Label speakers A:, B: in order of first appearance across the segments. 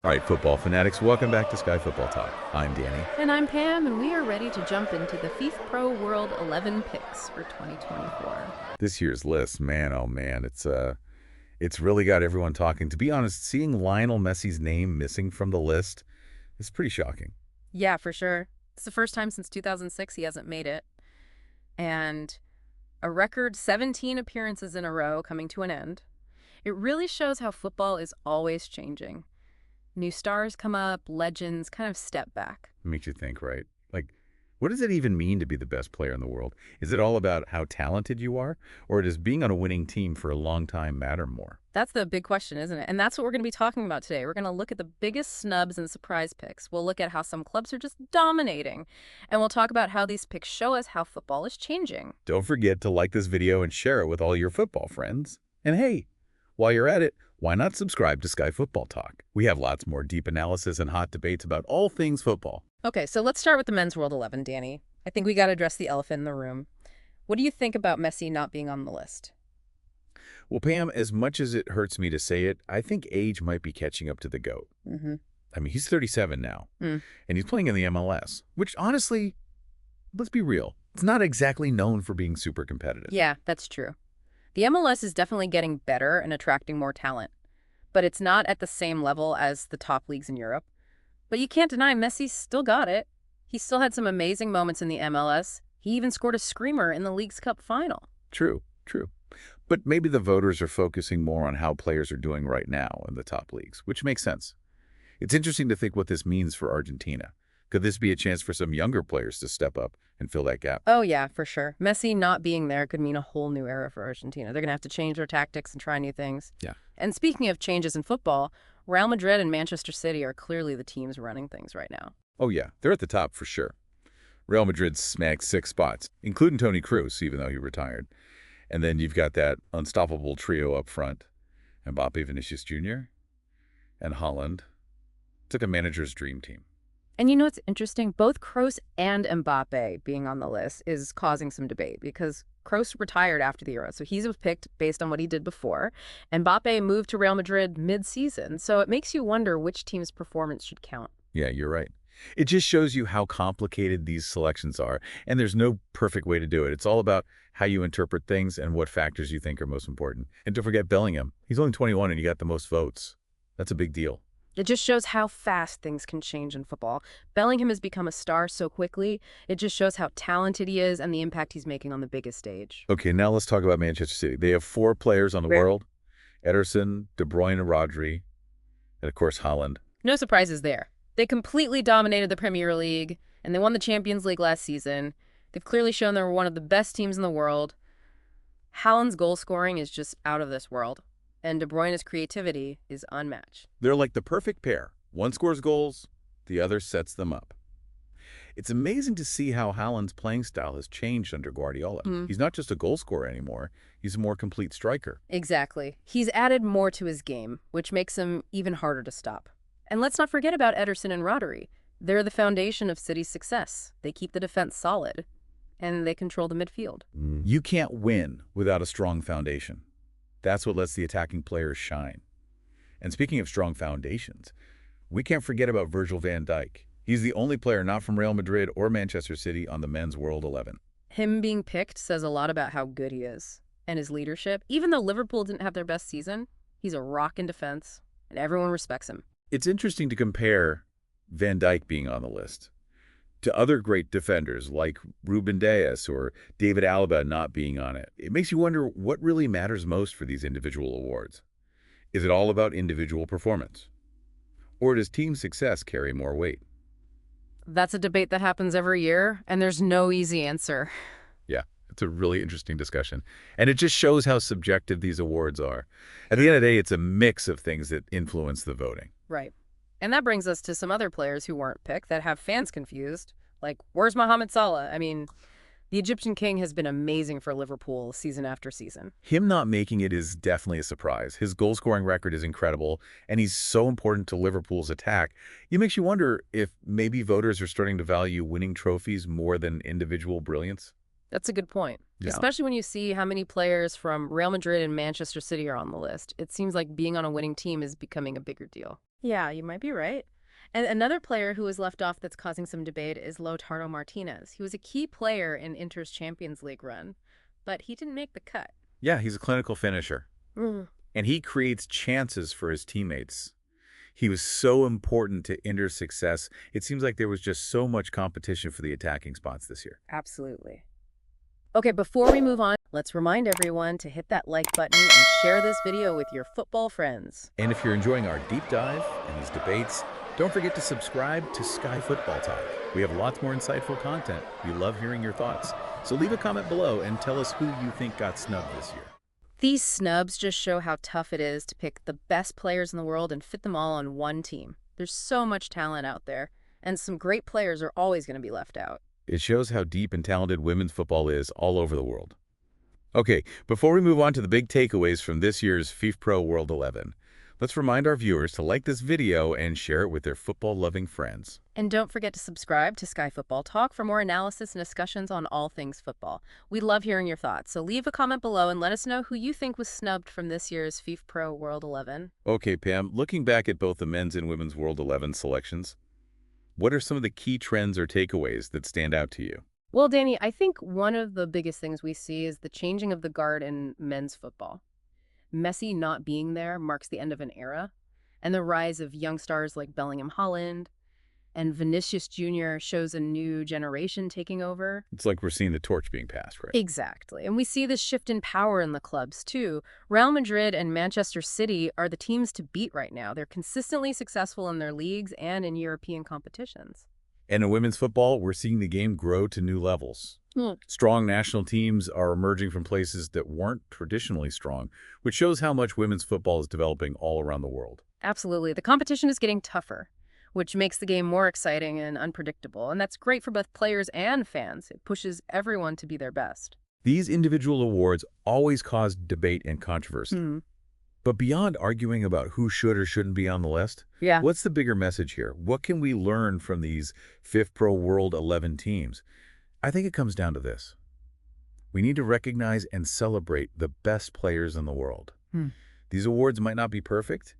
A: All right, football fanatics, welcome back to Sky Football Talk. I'm Danny.
B: And I'm Pam, and we are ready to jump into the FIFPro World 11 picks for 2024.
A: This year's list, man, oh man, it's really got everyone talking. To be honest, seeing Lionel Messi's name missing from the list is pretty shocking.
B: Yeah, for sure. It's the first time since 2006 he hasn't made it. And a record 17 appearances in a row coming to an end. It really shows how football is always changing. New stars come up, legends kind of step back.
A: Makes you think, right? Like, what does it even mean to be the best player in the world? Is it all about how talented you are? Or does being on a winning team for a long time matter more?
B: That's the big question, isn't it? And that's what we're going to be talking about today. We're going to look at the biggest snubs and surprise picks. We'll look at how some clubs are just dominating. And we'll talk about how these picks show us how football is changing.
A: Don't forget to like this video and share it with all your football friends. And hey, while you're at it, why not subscribe to Sky Football Talk? We have lots more deep analysis and hot debates about all things football.
B: Okay, so let's start with the men's World 11, Danny. I think we got to address the elephant in the room. What do you think about Messi not being on the list?
A: Well, Pam, as much as it hurts me to say it, I think age might be catching up to the GOAT. I mean, he's 37 now, and he's playing in the MLS, which honestly, let's be real, it's not exactly known for being super competitive.
B: Yeah, that's true. The MLS is definitely getting better and attracting more talent, but it's not at the same level as the top leagues in Europe. But you can't deny Messi's still got it. He still had some amazing moments in the MLS. He even scored a screamer in the Leagues Cup final.
A: True. But maybe the voters are focusing more on how players are doing right now in the top leagues, which makes sense. It's interesting to think what this means for Argentina. Could this be a chance for some younger players to step up and fill that gap?
B: Oh, yeah, for sure. Messi not being there could mean a whole new era for Argentina. They're going to have to change their tactics and try new things.
A: Yeah.
B: And speaking of changes in football, Real Madrid and Manchester City are clearly the teams running things right now.
A: Oh, yeah. They're at the top for sure. Real Madrid snagged 6 spots, including Toni Kroos, even though he retired. And then you've got that unstoppable trio up front. Mbappe, Vinicius Jr., and Haaland. Took a manager's dream team.
B: And you know what's interesting? Both Kroos and Mbappe being on the list is causing some debate because Kroos retired after the Euro, so he's picked based on what he did before. Mbappe moved to Real Madrid mid-season, so it makes you wonder which team's performance should count.
A: Yeah, you're right. It just shows you how complicated these selections are, and there's no perfect way to do it. It's all about how you interpret things and what factors you think are most important. And don't forget Bellingham. He's only 21 and he got the most votes. That's a big deal.
B: It just shows how fast things can change in football. Bellingham has become a star so quickly. It just shows how talented he is and the impact he's making on the biggest stage.
A: Okay, now let's talk about Manchester City. They have 4 players on the world. Ederson, De Bruyne, Rodri, and of course Haaland.
B: No surprises there. They completely dominated the Premier League, and they won the Champions League last season. They've clearly shown they're one of the best teams in the world. Haaland's goal scoring is just out of this world, and De Bruyne's creativity is unmatched.
A: They're like the perfect pair. One scores goals, the other sets them up. It's amazing to see how Haaland's playing style has changed under Guardiola. He's not just a goal scorer anymore. He's a more complete striker.
B: Exactly. He's added more to his game, which makes him even harder to stop. And let's not forget about Ederson and Rodri. They're the foundation of City's success. They keep the defense solid, and they control the midfield.
A: You can't win without a strong foundation. That's what lets the attacking players shine. And speaking of strong foundations, we can't forget about Virgil van Dijk. He's the only player not from Real Madrid or Manchester City on the men's World 11.
B: Him being picked says a lot about how good he is and his leadership. Even though Liverpool didn't have their best season, he's a rock in defense, and everyone respects him.
A: It's interesting to compare Van Dijk being on the list to other great defenders like Ruben Dias or David Alaba not being on it. It makes you wonder what really matters most for these individual awards. Is it all about individual performance? Or does team success carry more weight?
B: That's a debate that happens every year, and there's no easy answer.
A: Yeah, it's a really interesting discussion. And it just shows how subjective these awards are. At the end of the day, it's a mix of things that influence the voting.
B: Right. And that brings us to some other players who weren't picked that have fans confused. Like, where's Mohamed Salah? I mean, the Egyptian king has been amazing for Liverpool season after season.
A: Him not making it is definitely a surprise. His goal-scoring record is incredible, and he's so important to Liverpool's attack. It makes you wonder if maybe voters are starting to value winning trophies more than individual brilliance.
B: That's a good point.
A: Yeah.
B: Especially when you see how many players from Real Madrid and Manchester City are on the list. It seems like being on a winning team is becoming a bigger deal. Yeah, you might be right. And another player who was left off that's causing some debate is Lautaro Martinez. He was a key player in Inter's Champions League run, but he didn't make the cut.
A: Yeah, he's a clinical finisher,
B: Mm.
A: and he creates chances for his teammates. He was so important to Inter's success. It seems like there was just so much competition for the attacking spots this year.
B: Absolutely. Okay, before we move on, let's remind everyone to hit that like button and share this video with your football friends.
A: And if you're enjoying our deep dive and these debates, don't forget to subscribe to Sky Football Talk. We have lots more insightful content. We love hearing your thoughts. So leave a comment below and tell us who you think got snubbed this year.
B: These snubs just show how tough it is to pick the best players in the world and fit them all on one team. There's so much talent out there, and some great players are always going to be left out.
A: It shows how deep and talented women's football is all over the world. Okay, before we move on to the big takeaways from this year's FIFPro World 11, let's remind our viewers to like this video and share it with their football-loving friends.
B: And don't forget to subscribe to Sky Football Talk for more analysis and discussions on all things football. We love hearing your thoughts, so leave a comment below and let us know who you think was snubbed from this year's FIFPro World 11.
A: Okay, Pam, looking back at both the men's and women's World 11 selections, what are some of the key trends or takeaways that stand out to you?
B: Well, Danny, I think one of the biggest things we see is the changing of the guard in men's football. Messi not being there marks the end of an era, and the rise of young stars like Bellingham Holland and Vinicius Jr. shows a new generation taking over.
A: It's like we're seeing the torch being passed, right?
B: Exactly. And we see this shift in power in the clubs, too. Real Madrid and Manchester City are the teams to beat right now. They're consistently successful in their leagues and in European competitions.
A: And in women's football, we're seeing the game grow to new levels. Strong national teams are emerging from places that weren't traditionally strong, which shows how much women's football is developing all around the world.
B: Absolutely. The competition is getting tougher, which makes the game more exciting and unpredictable. And that's great for both players and fans. It pushes everyone to be their best.
A: These individual awards always cause debate and controversy. But beyond arguing about who should or shouldn't be on the list,
B: Yeah.
A: what's the bigger message here? What can we learn from these FIFPro World 11 teams? I think it comes down to this. We need to recognize and celebrate the best players in the world. These awards might not be perfect,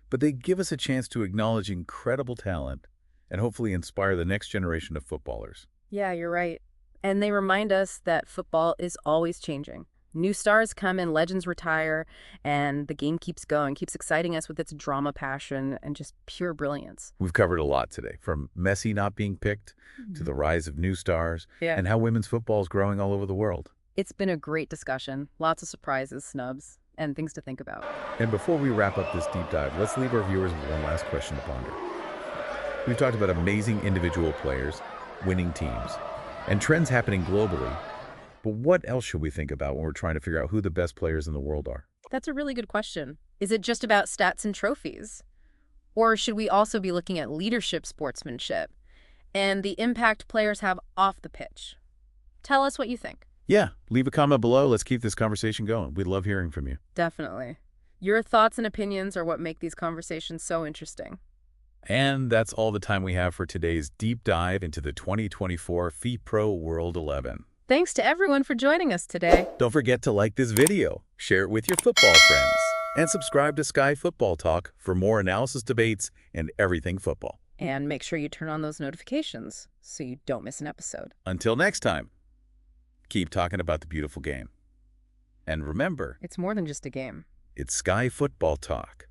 A: but they give us a chance to acknowledge incredible talent and hopefully inspire the next generation of footballers.
B: Yeah, you're right. And they remind us that football is always changing. New stars come and legends retire, and the game keeps going, keeps exciting us with its drama, passion, and just pure brilliance.
A: We've covered a lot today, from Messi not being picked to the rise of new stars and how women's football is growing all over the world.
B: It's been a great discussion. Lots of surprises, snubs, and things to think about.
A: And before we wrap up this deep dive, let's leave our viewers with one last question to ponder. We've talked about amazing individual players, winning teams, and trends happening globally. But what else should we think about when we're trying to figure out who the best players in the world are?
B: That's a really good question. Is it just about stats and trophies? Or should we also be looking at leadership, sportsmanship, and the impact players have off the pitch? Tell us what you think.
A: Yeah, leave a comment below. Let's keep this conversation going. We'd love hearing from you.
B: Definitely. Your thoughts and opinions are what make these conversations so interesting.
A: And that's all the time we have for today's deep dive into the 2024 FIFPro World 11.
B: Thanks to everyone for joining us today.
A: Don't forget to like this video, share it with your football friends, and subscribe to Sky Football Talk for more analysis, debates, and everything football.
B: And make sure you turn on those notifications so you don't miss an episode.
A: Until next time, keep talking about the beautiful game. And remember,
B: It's more than just a game.
A: it's Sky Football Talk.